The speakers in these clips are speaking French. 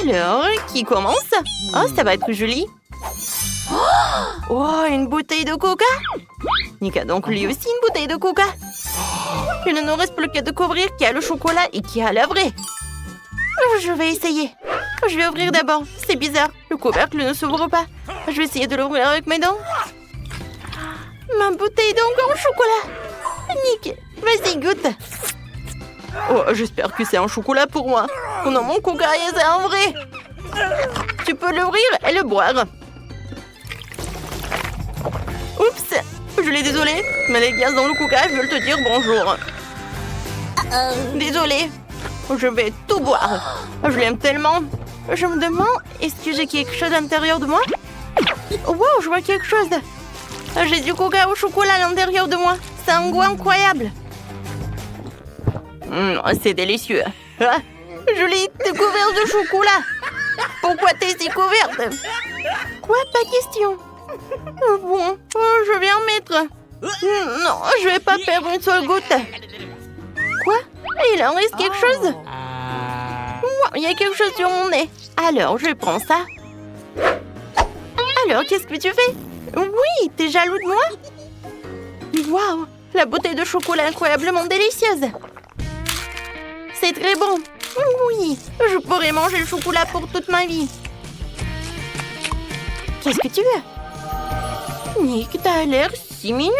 Alors, qui commence? Oh, ça va être joli. Oh, une bouteille de coca. Nick a donc lui aussi une bouteille de coca. Il ne nous reste plus qu'à découvrir qui a le chocolat et qui a la vraie. Je vais essayer. Je vais ouvrir d'abord. C'est bizarre, le couvercle ne s'ouvre pas. Je vais essayer de l'ouvrir avec mes dents. Ma bouteille d'encre en chocolat. Nick, vas-y, goûte. Oh, j'espère que c'est un chocolat pour moi. Oh non, mon coca, c'est un vrai. Tu peux l'ouvrir et le boire. Oups, je l'ai désolé, mais les gaz dans le coca veulent te dire bonjour. Désolée, je vais tout boire. Je l'aime tellement. Je me demande, est-ce que j'ai quelque chose à l'intérieur de moi? Oh, wow, je vois quelque chose. J'ai du coca au chocolat à l'intérieur de moi. C'est un goût incroyable. C'est délicieux. Ah, je l'ai découvert de chocolat. Pourquoi t'es si couverte? Quoi? Pas question. Bon, je vais en mettre. Non, je vais pas perdre une seule goutte. Quoi? Il en reste quelque chose? Il y a quelque chose sur mon nez. Alors, je prends ça. Alors, qu'est-ce que tu fais? Oui, t'es jaloux de moi? Waouh, la bouteille de chocolat incroyablement délicieuse. C'est très bon. Oui, je pourrais manger le chocolat pour toute ma vie. Qu'est-ce que tu veux? Nick, t'as l'air si mignon.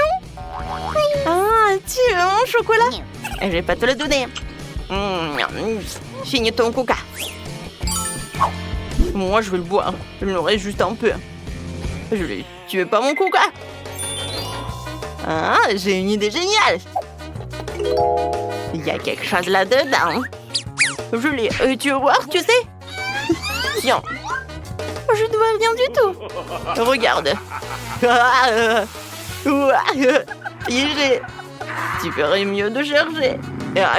Ah, tu veux mon chocolat? Je vais pas te le donner. Finis ton coca. Moi, je vais le boire. Il me reste juste un peu. Tu veux pas mon coca? Ah, j'ai une idée géniale. Il y a quelque chose là-dedans. Je l'ai. Tu veux voir, tu sais? Tiens. Je ne vois rien du tout. Regarde. Tu ferais mieux de chercher.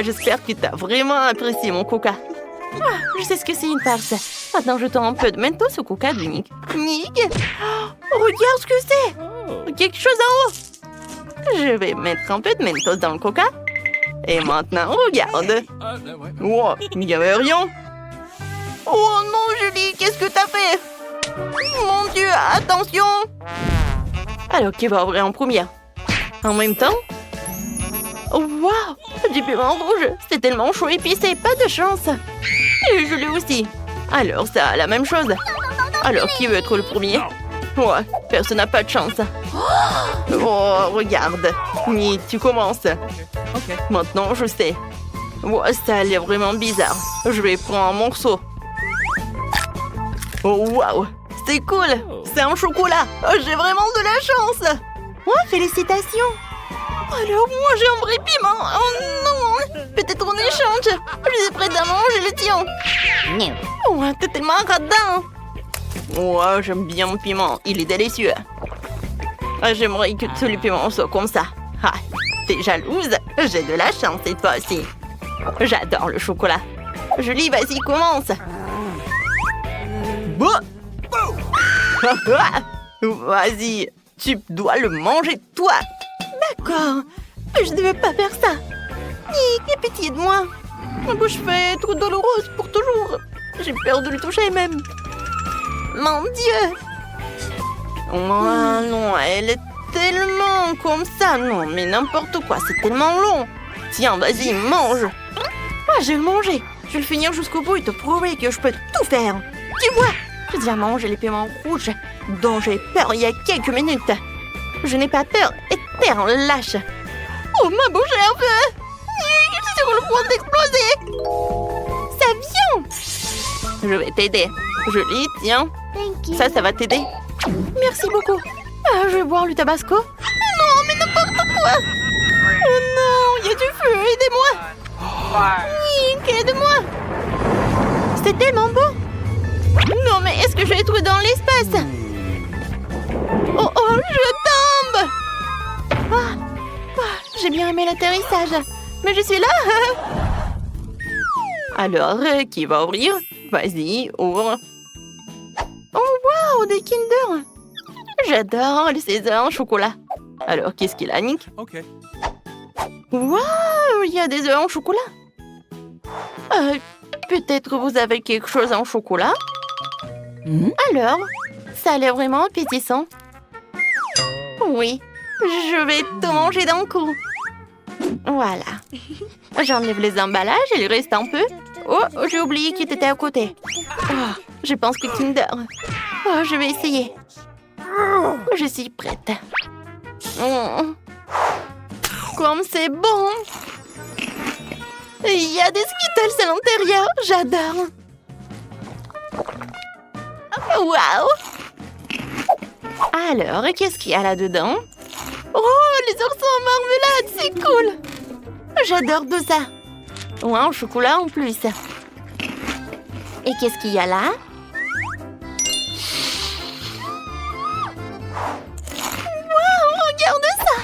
J'espère que tu as vraiment apprécié mon coca. Je sais ce que c'est une farce. Maintenant, je tends un peu de mentos au coca de Nick. Nick, regarde ce que c'est. Quelque chose en haut. Je vais mettre un peu de mentos dans le coca. Et maintenant, regarde. Oh, il n'y avait rien. Oh non, Julie, qu'est-ce que t'as fait? Mon Dieu, attention. Alors, qui va ouvrir en première? En même temps? Oh, waouh, du piment rouge. C'est tellement chaud et épicé, pas de chance. Et je l'ai aussi. Alors, ça a la même chose. Alors, qui veut être le premier? Ouais, personne n'a pas de chance. Oh, regarde. Nick, tu commences. Maintenant, je sais. Ouais, ça a l'air vraiment bizarre. Je vais prendre un morceau. Oh, waouh. C'est cool. C'est un chocolat. Oh, j'ai vraiment de la chance. Oh, félicitations. Alors, moi, j'ai un vrai piment. Oh non. Peut-être on échange. Je suis prête à manger le tien. Oh, t'es tellement radin. Ouais, j'aime bien mon piment. Il est délicieux. J'aimerais que tous les piments soient comme ça. Ah, t'es jalouse? J'ai de la chance cette fois-ci. J'adore le chocolat. Julie, vas-y, commence. Vas-y, tu dois le manger toi. D'accord, je ne devais pas faire ça. Nick, aie pitié de moi. Ma bouche fait trop douloureuse pour toujours. J'ai peur de le toucher même. Mon Dieu. Oh non, elle est tellement comme ça. Non, mais n'importe quoi, c'est tellement long. Tiens, vas-y, mange. Je vais le manger. Je vais le finir jusqu'au bout et te prouver que je peux tout faire. Tu vois, j'ai déjà mangé les piments rouges dont j'ai peur il y a quelques minutes. Je n'ai pas peur et t'es en lâche. Oh, ma bouche est un peu... Je suis sur le point d'exploser. Ça vient. Je vais t'aider. Julie, tiens. Ça va t'aider. Merci beaucoup. Je vais boire le tabasco. Non, mais n'importe quoi. Oh non, il y a du feu, aidez-moi. Nick, aide-moi. C'est tellement beau. Non, mais est-ce que je vais être dans l'espace? Oh, je tombe. J'ai bien aimé l'atterrissage. Mais je suis là. Alors, qui va ouvrir? Vas-y, ouvre. Oh, wow, des Kinder. J'adore les César en chocolat. Alors, qu'est-ce qu'il a, Nick? Wow, il y a des œufs en chocolat. Peut-être vous avez quelque chose en chocolat? Alors, ça a l'air vraiment appétissant. Oui, je vais tout manger d'un coup. Voilà. J'enlève les emballages, il reste un peu. Oh, j'ai oublié qu'il était à côté. Oh, je pense que Kinder. Oh, je vais essayer. Je suis prête. Oh. Comme c'est bon! Il y a des Skittles à l'intérieur, j'adore! Waouh! Alors, qu'est-ce qu'il y a là-dedans? Oh, les oursons en marmelade, c'est cool! J'adore tout ça! Ou un chocolat en plus. Et qu'est-ce qu'il y a là? Waouh, regarde ça!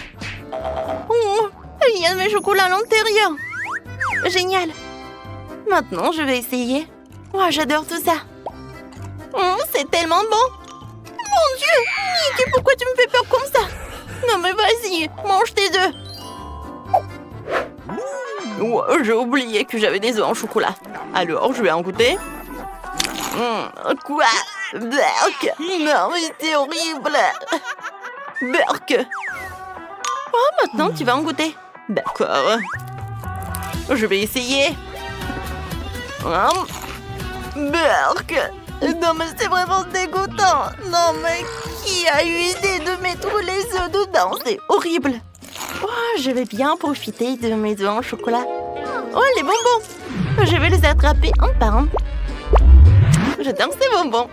Oh, il y a mes chocolats à l'intérieur! Génial! Maintenant, je vais essayer. Oh, j'adore tout ça! Oh, c'est tellement bon! Mon Dieu! Nick, pourquoi tu me fais peur comme ça? Non mais vas-y, mange tes œufs! Oh, j'ai oublié que j'avais des œufs en chocolat. Alors, je vais en goûter. Quoi? Berk! Non mais c'est horrible! Berk! Oh, maintenant tu vas en goûter. D'accord. Je vais essayer. Berk! Non mais c'est vraiment dégoûtant. Non mais qui a eu l'idée de mettre les œufs dedans? C'est horrible. Oh, je vais bien profiter de mes œufs en chocolat. Oh, les bonbons! Je vais les attraper un par un. J'adore ces bonbons.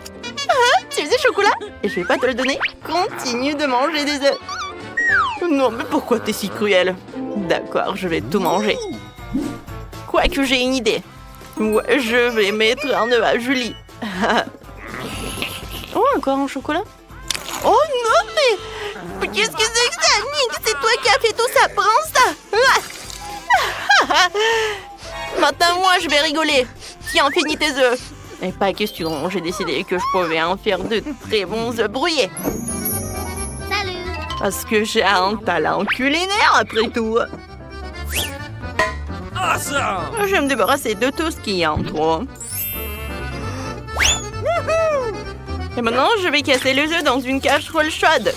Ah, tu faisais chocolat? Et je vais pas te le donner. Continue de manger des œufs. Non, mais pourquoi t'es si cruelle? D'accord, je vais tout manger. Quoique j'ai une idée. Ouais, je vais mettre un œuf à Julie. Oh, encore un chocolat? Oh non, mais qu'est-ce que c'est que ça, Nick? C'est toi qui as fait tout ça, prends ça. Maintenant, moi, je vais rigoler. Tiens, finis tes œufs. Et pas question, j'ai décidé que je pouvais en faire de très bons œufs brouillés. Salut! Parce que j'ai un talent culinaire, après tout. Awesome! Je vais me débarrasser de tout ce qu'il y a en trop. Et maintenant, je vais casser les œufs dans une casserole chaude.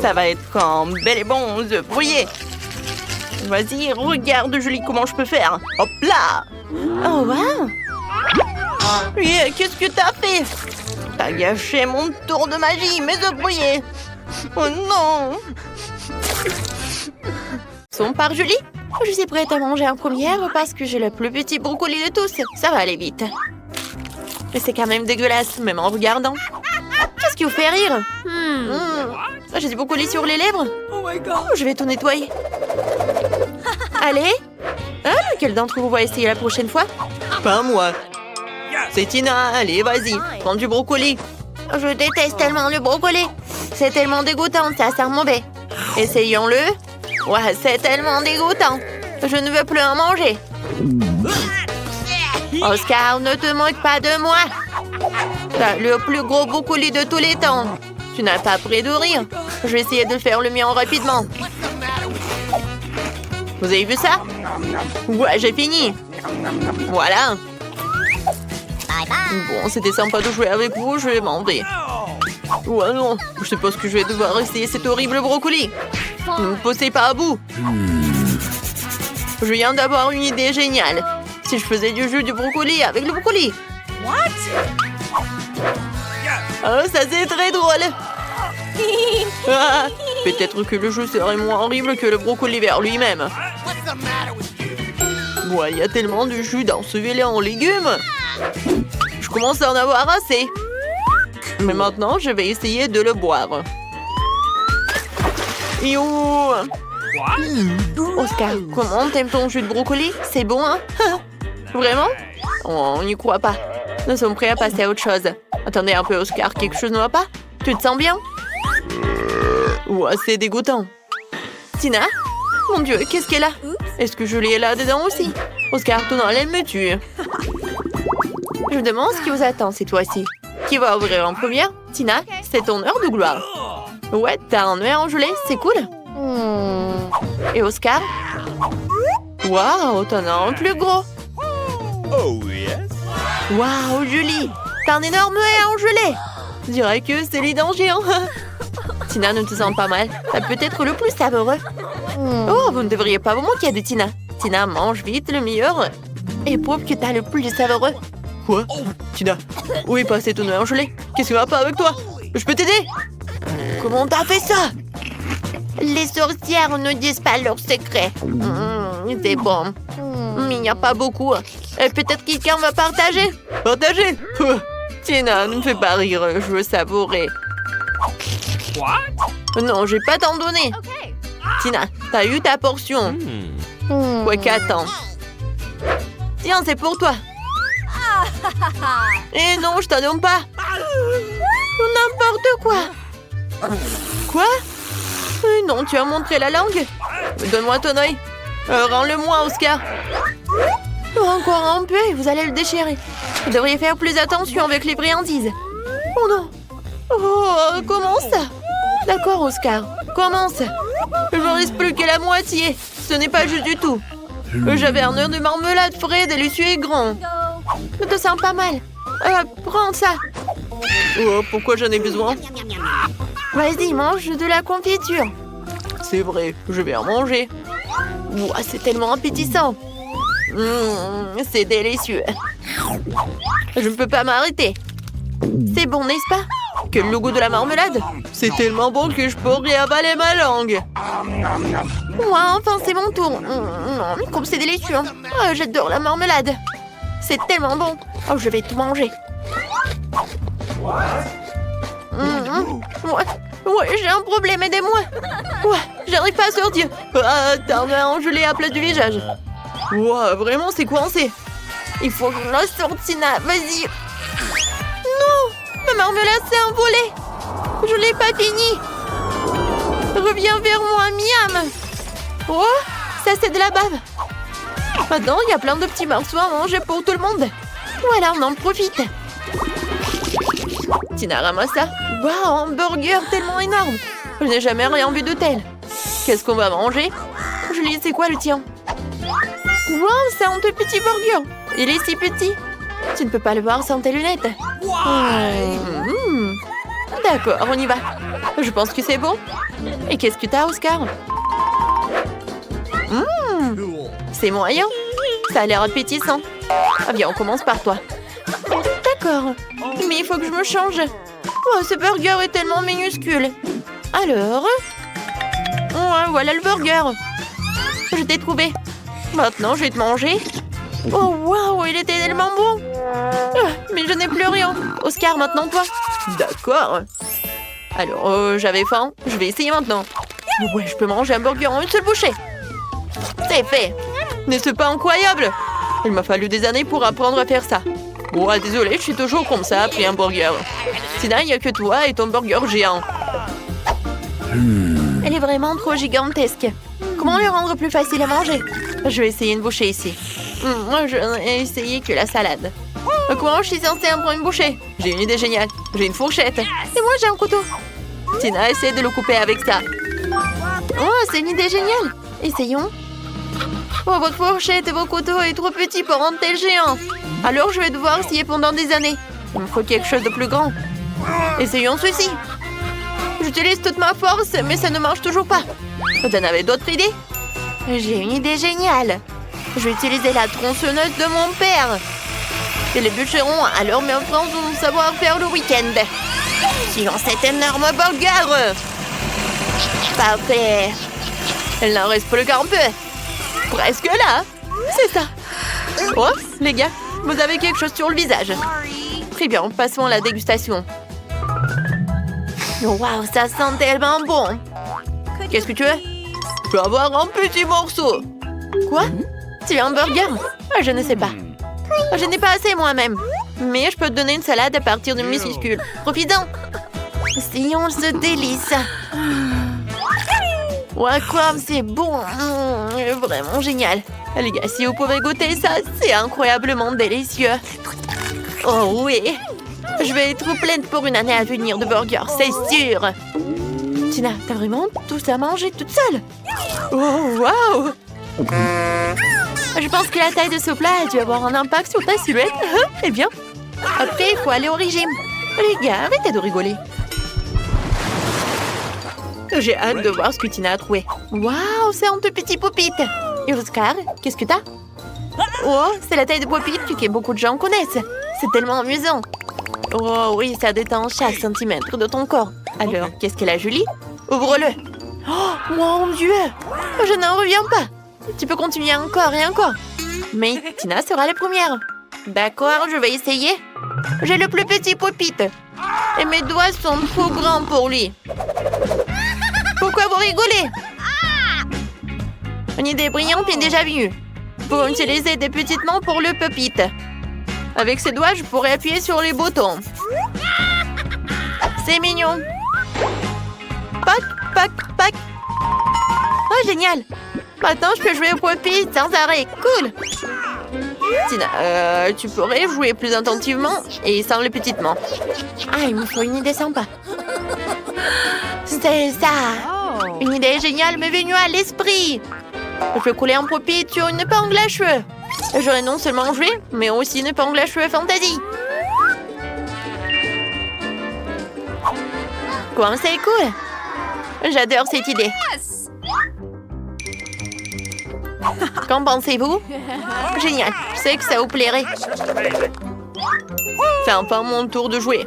Ça va être comme bel et bon œufs brouillés. Vas-y, regarde, Julie, comment je peux faire. Hop là! Oh, wow! Yeah, qu'est-ce que t'as fait? T'as gâché mon tour de magie, mes œufs brouillés. Oh non! Son par Julie? Je suis prête à manger en première parce que j'ai le plus petit brocoli de tous. Ça va aller vite. Mais c'est quand même dégueulasse, même en regardant. Qu'est-ce qui vous fait rire? J'ai du brocoli sur les lèvres. Oh my god! Je vais tout nettoyer. Allez. Lequel d'entre vous va essayer la prochaine fois? Pas moi. C'est Tina. Allez, vas-y. Prends du brocoli. Je déteste tellement le brocoli. C'est tellement dégoûtant, ça sent mauvais. Essayons-le. Ouais, c'est tellement dégoûtant. Je ne veux plus en manger. Oscar, ne te moque pas de moi. T'as le plus gros brocoli de tous les temps. Tu n'as pas près de rire. Je vais essayer de faire le mien rapidement. Vous avez vu ça? Ouais, j'ai fini. Voilà. Bon, c'était sympa de jouer avec vous, je vais m'en aller. Ouais, non, je suppose que je vais devoir essayer cet horrible brocoli. Ne me poussez pas à bout. Je viens d'avoir une idée géniale. Si je faisais du jus du brocoli avec le brocoli. Oh, ça c'est très drôle. Peut-être que le jus serait moins horrible que le brocoli vert lui-même. Ouais, il y a tellement de jus dans ce lait en légumes. Je commence à en avoir assez. Mais maintenant, je vais essayer de le boire. Yo! Oscar, comment t'aimes ton jus de brocoli? C'est bon, hein? Vraiment? Oh, on n'y croit pas. Nous sommes prêts à passer à autre chose. Attendez un peu, Oscar, quelque chose ne va pas? Tu te sens bien? Ouais, c'est dégoûtant. Tina? Mon Dieu, qu'est-ce qu'elle a? Est-ce que Julie est là-dedans aussi? Oscar, ton enlève me tue. Je me demande ce qui vous attend cette fois-ci. Qui va ouvrir en première? Tina, c'est ton heure de gloire. Ouais, t'as un œuf en gelée, c'est cool. Et Oscar? Waouh, t'en as un plus gros. Oh yes. Waouh, Julie, t'as un énorme œil en gelée. Je dirais que c'est les dents géants. Tina, ne te sens pas mal. T'as peut-être le plus savoureux. Oh, vous ne devriez pas vous moquer de Tina. Tina, mange vite le meilleur et prouve que t'as le plus savoureux. Quoi? Tina, où est passé ton œil en gelée? Qu'est-ce qui va pas avec toi? Je peux t'aider? Comment t'as fait ça? Les sorcières ne disent pas leurs secrets. C'est bon. Mais il n'y a pas beaucoup. Et peut-être quelqu'un va partager. Partager? Tina, ne me fais pas rire. Je veux savourer. What? Non, je vais pas t'en donner. Tina, t'as eu ta portion. Quoi qu'attends. Tiens, c'est pour toi. Eh non, je t'en donne pas. N'importe quoi. Quoi? Non, tu as montré la langue. Donne-moi ton œil. Rends-le-moi, Oscar. Encore un peu et vous allez le déchirer. Vous devriez faire plus attention avec les friandises. Oh non. Oh, comment ça? D'accord, Oscar. Commence. Je n'en reste plus que la moitié. Ce n'est pas juste du tout. J'avais un œuf de marmelade frais, délicieux et grand. Je te sens pas mal. Prends ça. Oh, pourquoi j'en ai besoin? Vas-y, mange de la confiture. C'est vrai, je vais en manger. Ouah, c'est tellement appétissant. C'est délicieux. Je ne peux pas m'arrêter. C'est bon, n'est-ce pas? Quel le goût de la marmelade. C'est tellement bon que je pourrais avaler ma langue. Ouah, enfin, c'est mon tour. Comme c'est délicieux. Oh, j'adore la marmelade. C'est tellement bon. Oh, je vais tout manger. Ouais, j'ai un problème, aidez-moi. Ouais, j'arrive pas à sortir. Ah, t'as un œil en gelée à plat du visage. Ouah, vraiment, c'est coincé. Il faut que je la sorte, Tina. Vas-y. Non, ma marmelade s'est envolée. Je l'ai pas fini. Reviens vers moi, miam. Oh, ça c'est de la bave. Maintenant, il y a plein de petits morceaux à manger pour tout le monde. Voilà, on en profite. Tina ramasse ça. Waouh, un burger tellement énorme. Je n'ai jamais rien vu de tel. Qu'est-ce qu'on va manger? Julie, c'est quoi le tien? Waouh, c'est un tout petit burger. Il est si petit. Tu ne peux pas le voir sans tes lunettes. D'accord, on y va. Je pense que c'est bon. Et qu'est-ce que t'as, Oscar? C'est moyen. Ça a l'air appétissant. Ah bien, on commence par toi. D'accord. Mais il faut que je me change. Oh, ce burger est tellement minuscule. Alors? Ouais, voilà le burger. Je t'ai trouvé. Maintenant, je vais te manger. Oh, waouh, il était tellement bon. Mais je n'ai plus rien. Oscar, maintenant toi. D'accord. Alors, j'avais faim. Je vais essayer maintenant. Ouais, je peux manger un burger en une seule bouchée. C'est fait. N'est-ce pas incroyable? Il m'a fallu des années pour apprendre à faire ça. Bon, désolé, je suis toujours comme ça après un burger. Tina, il n'y a que toi et ton burger géant. Elle est vraiment trop gigantesque. Comment le rendre plus facile à manger? Je vais essayer une bouchée ici. Moi, je n'ai essayé que la salade. Comment je suis censée en prendre une bouchée? J'ai une idée géniale. J'ai une fourchette. Et moi, j'ai un couteau. Tina, essaie de le couper avec ça. Oh, c'est une idée géniale. Essayons. Oh, votre fourchette et vos couteaux est trop petit pour un tel géant. Alors, je vais devoir essayer pendant des années. Il me faut quelque chose de plus grand. Essayons ceci. J'utilise toute ma force, mais ça ne marche toujours pas. Vous en avez d'autres idées? J'ai une idée géniale. Je vais utiliser la tronçonneuse de mon père. Et les bûcherons, alors mes enfants vont savoir faire le week-end. Sinon, cet énorme burger. Parfait. Il n'en reste plus qu'un peu. Presque là. C'est ça. Oh, les gars, vous avez quelque chose sur le visage. Très bien, passons à la dégustation. Waouh, ça sent tellement bon. Qu'est-ce que tu veux? Je peux avoir un petit morceau. Quoi? Tu veux un burger? Je ne sais pas. Je n'ai pas assez moi-même. Mais je peux te donner une salade à partir de minuscules. Profite-en. Essayons ce délice. Ouais, quoi, c'est bon. Vraiment génial. Les gars, si vous pouvez goûter ça, c'est incroyablement délicieux. Oh oui. Je vais être pleine pour une année à venir de burgers, c'est sûr. Tina, t'as vraiment tout ça à manger toute seule? Oh, waouh. Je pense que la taille de ce plat a dû avoir un impact sur ta silhouette. Eh bien, après, il faut aller au régime. Les gars, arrêtez de rigoler. J'ai hâte de voir ce que Tina a trouvé. Waouh, c'est un petit Pop-It. Et Oscar, qu'est-ce que t'as? Oh, c'est la taille de Pop-It que beaucoup de gens connaissent. C'est tellement amusant. Oh oui, ça détend chaque centimètre de ton corps. Alors, qu'est-ce qu'elle a, Julie? Ouvre-le. Oh, mon Dieu! Je n'en reviens pas. Tu peux continuer encore et encore. Mais Tina sera la première. D'accord, je vais essayer. J'ai le plus petit Pop-It. Et mes doigts sont trop grands pour lui. Pourquoi vous rigolez? Une idée brillante et déjà vue. Pour utiliser des petites mains pour le Pop-It. Avec ses doigts, je pourrais appuyer sur les boutons. C'est mignon. Pac, pac, pac. Oh, génial. Maintenant, je peux jouer au Pop-It sans arrêt. Cool. Tina, tu pourrais jouer plus attentivement et sans les petites mains. Ah, il me faut une idée sympa. C'est ça. Une idée géniale m'est venue à l'esprit. Je peux couler un Pop-It sur une épingle à cheveux. J'aurai non seulement joué, mais aussi une épingle à cheveux fantasy. Quoi, c'est cool. J'adore cette idée. Qu'en pensez-vous? Génial, je sais que ça vous plairait. C'est enfin mon tour de jouer.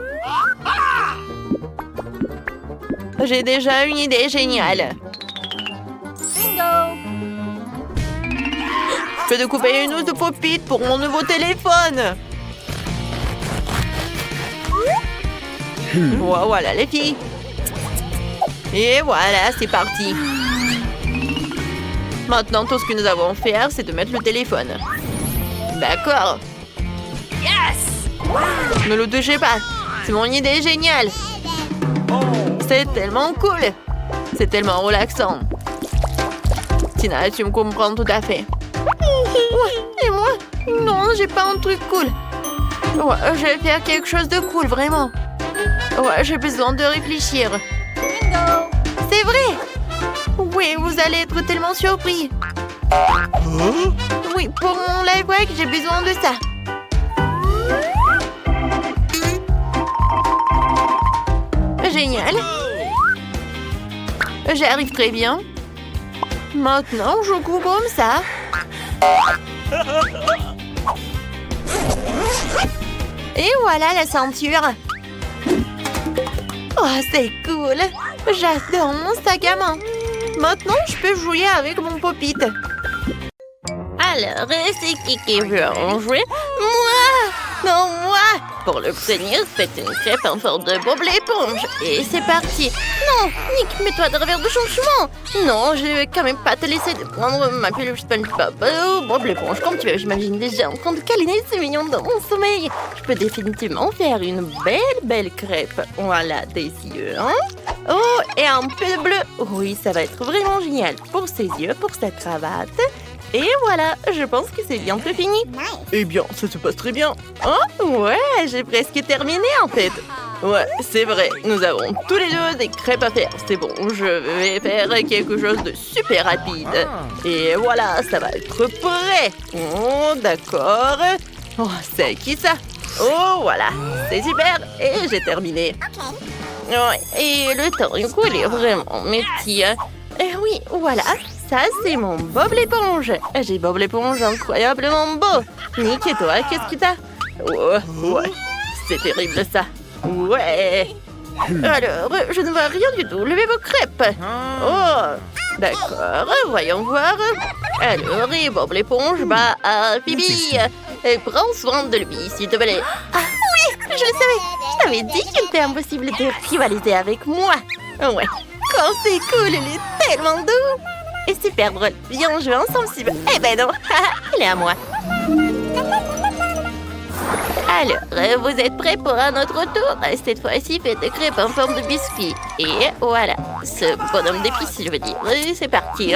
J'ai déjà une idée géniale. Bingo! Je vais découper une housse de Pop-It pour mon nouveau téléphone. Voilà les filles. Et voilà, c'est parti. Maintenant, tout ce que nous avons à faire, c'est de mettre le téléphone. D'accord. Yes! Ne le touchez pas. C'est mon idée géniale. C'est tellement cool. C'est tellement relaxant. Tina, tu me comprends tout à fait. Ouais, et moi? Non, j'ai pas un truc cool. Ouais, je vais faire quelque chose de cool, vraiment. Ouais, j'ai besoin de réfléchir. Bingo! C'est vrai! Oui, vous allez être tellement surpris. Oui, pour mon live break, j'ai besoin de ça. Génial. J'arrive très bien. Maintenant, je coupe comme ça. Et voilà la ceinture. Oh, c'est cool. J'adore mon sac à main. Maintenant, je peux jouer avec mon Pop-It. Alors, c'est qui veut en jouer? Moi! Non, moi! Pour l'obtenir, faites une crêpe en forme de Bob l'éponge. Et c'est parti. Non, Nick, mets-toi de revers de changement. Non, je vais quand même pas te laisser de prendre ma peluche SpongeBob. Oh, Bob l'éponge, comme tu veux, j'imagine déjà en train de câliner ce mignon dans mon sommeil. Je peux définitivement faire une belle crêpe. Voilà, des yeux, hein? Oh, et un peu de bleu. Oui, ça va être vraiment génial. Pour ses yeux, pour sa cravate. Et voilà, je pense que c'est bientôt fini. Eh bien, ça se passe très bien. Oh, ouais, j'ai presque terminé en fait. Ouais, c'est vrai, nous avons tous les deux des crêpes à faire. C'est bon, je vais faire quelque chose de super rapide. Et voilà, ça va être prêt. Oh, d'accord. Oh, c'est qui ça? Oh, voilà, c'est super. Et j'ai terminé. Ouais, et le temps écoule est vraiment mes petits. Et oui, voilà. Ça, c'est mon Bob l'éponge. J'ai Bob l'éponge incroyablement beau. Nick, et toi, qu'est-ce que t'as? Oh, ouais, c'est terrible ça. Ouais. Alors, je ne vois rien du tout. Levez vos crêpes. Oh, d'accord, voyons voir. Alors, et Bob l'éponge, bah, Phoebe, prends soin de lui, s'il te plaît. Ah oui, je le savais. Je t'avais dit qu'il était impossible de rivaliser avec moi. Ouais, quand c'est cool, il est tellement doux. Et super drôle. Viens jouer ensemble si tu veux. Eh ben non, il est à moi. Alors, vous êtes prêts pour un autre tour? Cette fois-ci, faites des crêpes en forme de biscuit. Et voilà, ce bonhomme d'épices, je veux dire. Et c'est parti.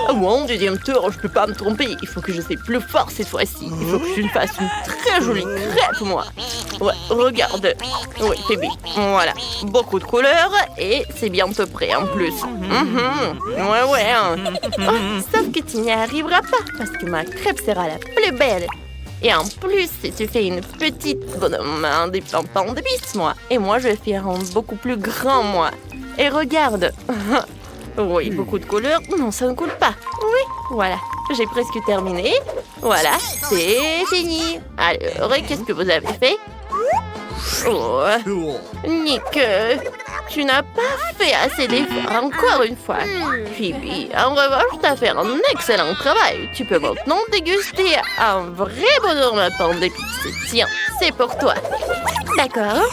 Oh, mon deuxième tour, je peux pas me tromper. Il faut que je sois plus fort cette fois-ci. Il faut que je me fasse une très jolie crêpe, moi. Ouais, regarde. Oui, Phoebe. Voilà, beaucoup de couleurs et c'est bientôt prêt en plus. Ouais. Oh, sauf que tu n'y arriveras pas parce que ma crêpe sera la plus belle. Et en plus, si tu fais une petite bonhomme, un pan de bis, moi. Et moi, je vais faire un beaucoup plus grand, moi. Et regarde. Oui, beaucoup de couleurs. Non, ça ne coule pas. Oui, voilà. J'ai presque terminé. Voilà, c'est fini. Alors, qu'est-ce que vous avez fait? Oh, Nick, tu n'as pas fait assez d'efforts, encore une fois. Phoebe, en revanche, tu as fait un excellent travail. Tu peux maintenant déguster un vrai bonhomme à pain d'épices. Tiens, c'est pour toi. D'accord.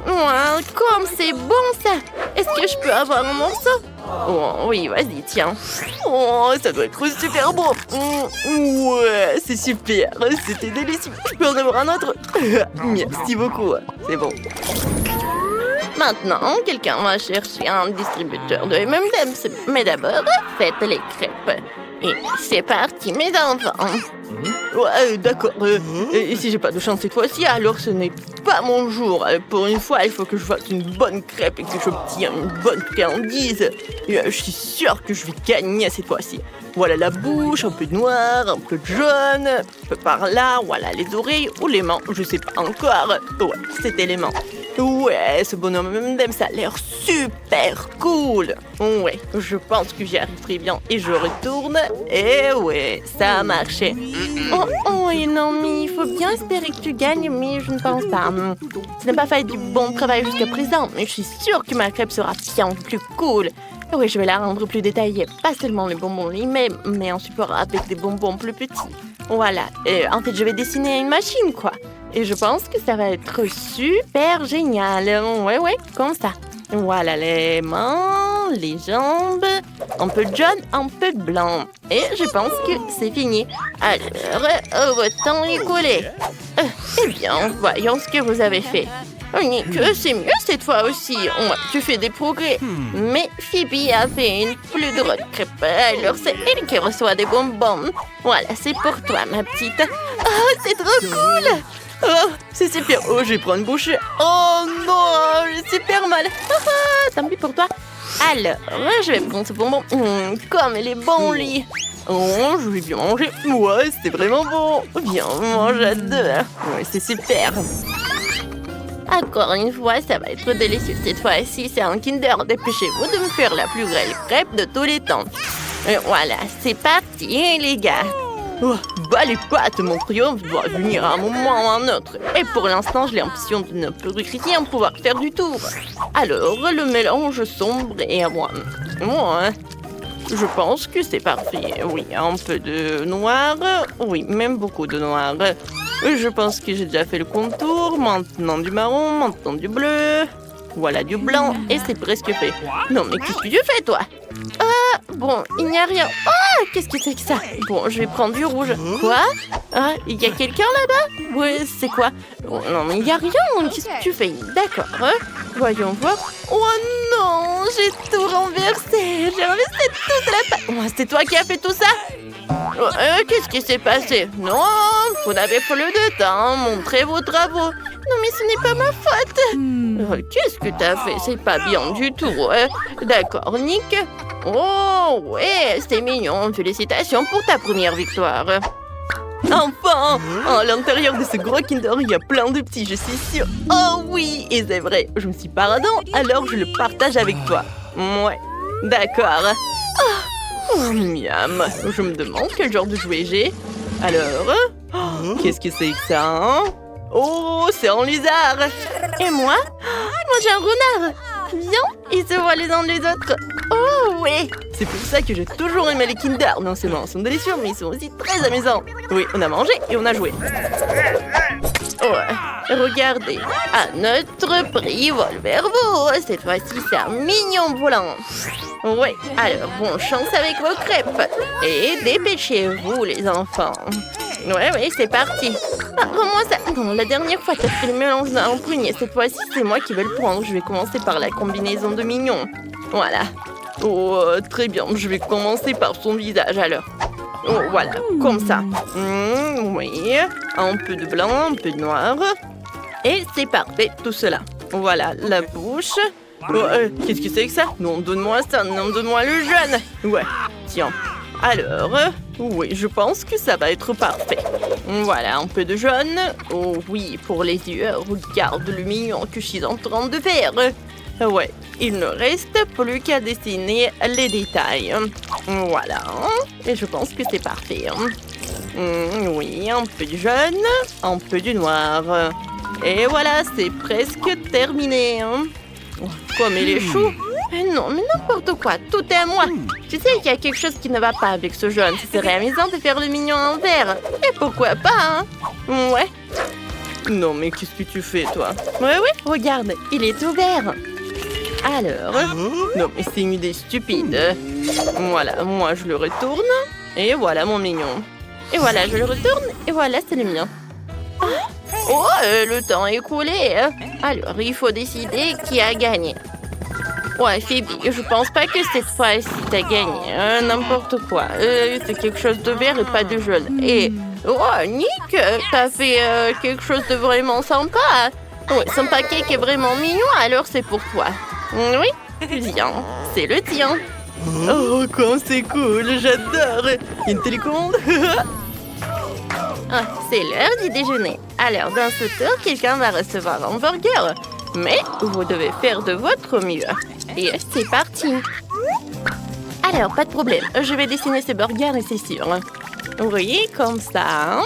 Oh, comme c'est bon ça. Est-ce que je peux avoir un morceau? Oh, oui, vas-y, tiens. Oh, ça doit être super bon. Ouais, c'est super. C'était délicieux. Je peux en avoir un autre? Merci beaucoup. C'est bon. Maintenant, quelqu'un va chercher un distributeur de M&M's. Mais d'abord, faites les crêpes. Et c'est parti, mes enfants. Ouais, d'accord. Et si j'ai pas de chance cette fois-ci, alors ce n'est pas mon jour. Pour une fois, il faut que je fasse une bonne crêpe et que j'obtienne une bonne friandise. Et je suis sûre que je vais gagner cette fois-ci. Voilà la bouche, un peu de noir, un peu de jaune, un peu par là, voilà les oreilles ou les mains, je sais pas encore. Ouais, c'était les mains. Ouais, ce bonhomme M&M, ça a l'air super cool. Ouais, je pense que j'y arriverai bien. Et je retourne. Et ouais, ça a marché. Oh, et non, mais il faut bien espérer que tu gagnes, mais je ne pense pas. Tu n'as pas fait du bon travail jusqu'à présent, mais je suis sûre que ma crêpe sera bien plus cool. Oui, je vais la rendre plus détaillée. Pas seulement les bonbons mais un support avec des bonbons plus petits. Voilà. Et en fait, je vais dessiner une machine, quoi. Et je pense que ça va être super génial. Ouais, comme ça. Voilà les mains, les jambes, un peu de jaune, un peu de blanc. Et je pense que c'est fini. Alors, votre temps est écoulé. Eh bien, voyons ce que vous avez fait. Nick, c'est mieux cette fois aussi. Ouais, tu fais des progrès. Mais Phoebe a fait une plus drôle crêpe. Alors c'est elle qui reçoit des bonbons. Voilà, c'est pour toi, ma petite. Oh, c'est trop cool. Oh, c'est super. Oh, je vais prendre une bouchée. Oh non, j'ai super mal. Tant pis pour toi. Alors, je vais prendre ce bonbon. Comme elle est bon, lui. Oh, je vais bien manger. Ouais, c'était vraiment bon. Bien, moi j'adore. Ouais, c'est super. Encore une fois, ça va être délicieux. Cette fois-ci, c'est un Kinder. Dépêchez-vous de me faire la plus belle crêpe de tous les temps. Et voilà, c'est parti, les gars. Oh, bah les pâtes, mon triomphe doit venir à un moment ou à un autre. Et pour l'instant, j'ai l'impression de ne plus rien pouvoir faire du tout. Alors, le mélange sombre et à moi. Je pense que c'est parfait. Oui, un peu de noir. Oui, même beaucoup de noir. Je pense que j'ai déjà fait le contour. Maintenant du marron, maintenant du bleu. Voilà du blanc et c'est presque fait. Non mais qu'est-ce que tu fais toi? Ah, bon, il n'y a rien. Ah, qu'est-ce que c'est que ça? Bon, je vais prendre du rouge. Quoi? Ah, il y a quelqu'un là-bas? Ouais, c'est quoi? Oh, non mais il n'y a rien. Qu'est-ce que tu fais? D'accord. Voyons voir. Oh non, j'ai tout renversé. J'ai renversé toute la pâte. Oh, c'est toi qui as fait tout ça? Qu'est-ce qui s'est passé? Non, vous n'avez pas le de temps. Montrez vos travaux. Non, mais ce n'est pas ma faute. Qu'est-ce que t'as fait? C'est pas bien du tout. D'accord, Nick. Oh, ouais, c'est mignon. Félicitations pour ta première victoire. Enfin! À l'intérieur de ce gros Kinder, il y a plein de petits, je suis sûre. Oh oui! Et c'est vrai, je me suis pardon, alors je le partage avec toi. Ouais, d'accord. Oh, miam. Je me demande quel genre de jouet j'ai. Alors, qu'est-ce que c'est que ça, hein? Oh, c'est un lézard. Et moi? Moi, j'ai un renard. Viens, ils se voient les uns les autres. Oh, oui. C'est pour ça que j'ai toujours aimé les Kinder. Non seulement ils sont délicieux, mais ils sont aussi très amusants. Oui, on a mangé et on a joué. Ouais, regardez. À notre prix, vol vers vous. Cette fois-ci, c'est un mignon volant. Ouais, alors bonne chance avec vos crêpes. Et dépêchez-vous, les enfants. Ouais, c'est parti. Ah, comment ça? Non, la dernière fois, t'as fait le mélange d'un prunier. Cette fois-ci, c'est moi qui vais le prendre. Je vais commencer par la combinaison de mignon. Voilà. Oh, très bien. Je vais commencer par son visage, alors. Oh, voilà, comme ça. Oui. Un peu de blanc, un peu de noir. Et c'est parfait, tout cela. Voilà, la bouche. Oh, qu'est-ce que c'est que ça? Non, donne-moi ça. Non, donne-moi le jaune. Ouais, tiens. Alors, oui, je pense que ça va être parfait. Voilà, un peu de jaune. Oh oui, pour les yeux, regarde le mignon que je suis en train de faire. Ouais, il ne reste plus qu'à dessiner les détails. Voilà, et je pense que c'est parfait. Oui, un peu de jaune, un peu de noir. Et voilà, c'est presque terminé. Comme il est chou. Non, mais n'importe quoi, tout est à moi. Tu sais qu'il y a quelque chose qui ne va pas avec ce jaune. Ce serait amusant de faire le mignon en vert. Et pourquoi pas, hein? Ouais. Non, mais qu'est-ce que tu fais, toi? Ouais, regarde, il est tout vert. Alors, non, mais c'est une idée stupide. Voilà, moi je le retourne. Et voilà mon mignon. Et voilà, je le retourne. Et voilà, c'est le mien. Oh, le temps est écoulé. Alors, il faut décider qui a gagné. Ouais, Phoebe, je pense pas que cette fois-ci t'as gagné. N'importe quoi. C'est quelque chose de vert et pas de jaune. Et, oh, Nick, t'as fait quelque chose de vraiment sympa. Ouais, son paquet est vraiment mignon, alors c'est pour toi. Oui, viens, c'est le tien. Oh, quand c'est cool, j'adore. Il y a une télécommande. Ah, c'est l'heure du déjeuner. Alors, dans ce tour, quelqu'un va recevoir un burger. Mais vous devez faire de votre mieux. Et c'est parti. Alors, pas de problème. Je vais dessiner ce burger et c'est sûr. Vous voyez, comme ça.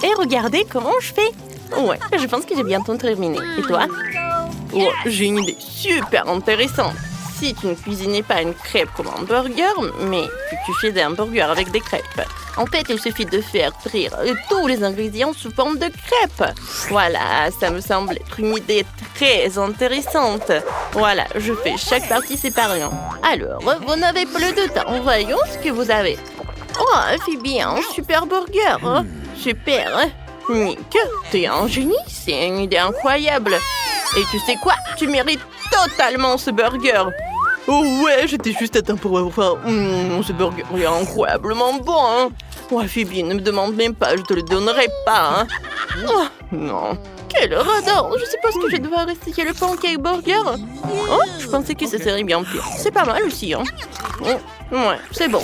Et regardez comment je fais. Ouais, je pense que j'ai bientôt terminé. Et toi? Oh, j'ai une idée super intéressante. Si tu ne cuisinais pas une crêpe comme un burger, mais que tu faisais un burger avec des crêpes. En fait, il suffit de faire frire tous les ingrédients sous forme de crêpes. Voilà, ça me semble être une idée très intéressante. Voilà, je fais chaque partie séparément. Alors, vous n'avez plus de temps. Voyons ce que vous avez. Oh, Phoebe, un super burger. Super. Nick, t'es un génie. C'est une idée incroyable. Et tu sais quoi? Tu mérites totalement ce burger. Oh ouais, j'étais juste à temps pour avoir... ce burger est incroyablement bon, hein. Ouais, Phoebe, ne me demande même pas, je te le donnerai pas, hein. Oh, non. Quel radar. Je suppose que je vais devoir essayer le pancake burger. Oh, je pensais que ce serait bien pire. C'est pas mal aussi, hein. Ouais, c'est bon.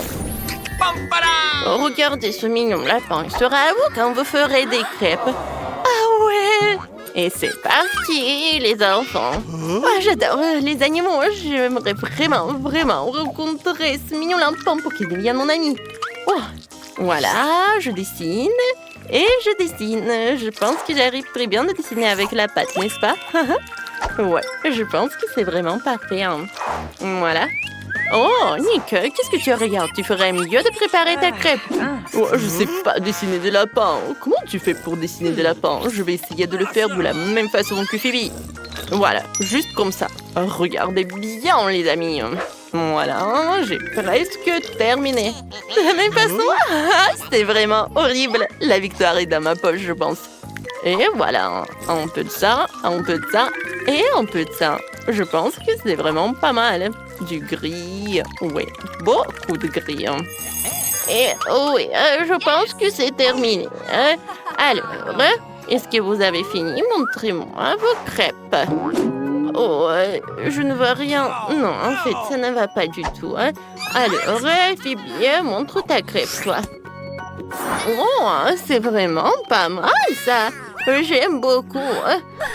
Oh, regardez ce mignon lapin. Il sera à vous quand vous ferez des crêpes. Ah ouais. Et c'est parti, les enfants. Oh, j'adore les animaux. J'aimerais vraiment rencontrer ce mignon lapin pour qu'il devienne mon ami. Oh, voilà, je dessine. Et je dessine. Je pense que j'arrive très bien de dessiner avec la pâte, n'est-ce pas? Ouais, je pense que c'est vraiment parfait. Hein. Voilà. Oh, Nick, qu'est-ce que tu regardes? Tu ferais mieux de préparer ta crêpe. Oh, je sais pas dessiner des lapins. Comment tu fais pour dessiner des lapins? Je vais essayer de le faire de la même façon que Phoebe. Voilà, juste comme ça. Regardez bien, les amis. Voilà, j'ai presque terminé. De la même façon? C'est vraiment horrible. La victoire est dans ma poche, je pense. Et voilà, un peu de ça, un peu de ça et un peu de ça. Je pense que c'est vraiment pas mal. Du gris, oui, beaucoup de gris. Et oui, je pense que c'est terminé. Alors, est-ce que vous avez fini? Montrez-moi vos crêpes. Oh, je ne vois rien. Non, en fait, ça ne va pas du tout. Alors, Phoebe, montre ta crêpe, toi. Oh, c'est vraiment pas mal, ça. J'aime beaucoup.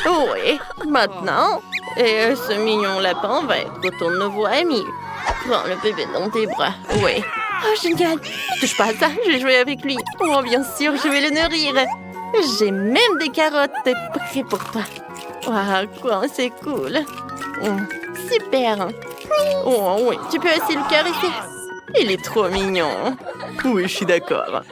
Oui, maintenant, ce mignon lapin va être ton nouveau ami. Prends le bébé dans tes bras. Oui. Oh, génial. Ne touche pas à ça, je vais jouer avec lui. Oh, bien sûr, je vais le nourrir. J'ai même des carottes prêtes pour toi. Waouh, quoi, c'est cool. Super. Oh, oui, tu peux aussi le caresser. Il est trop mignon. Oui, je suis d'accord.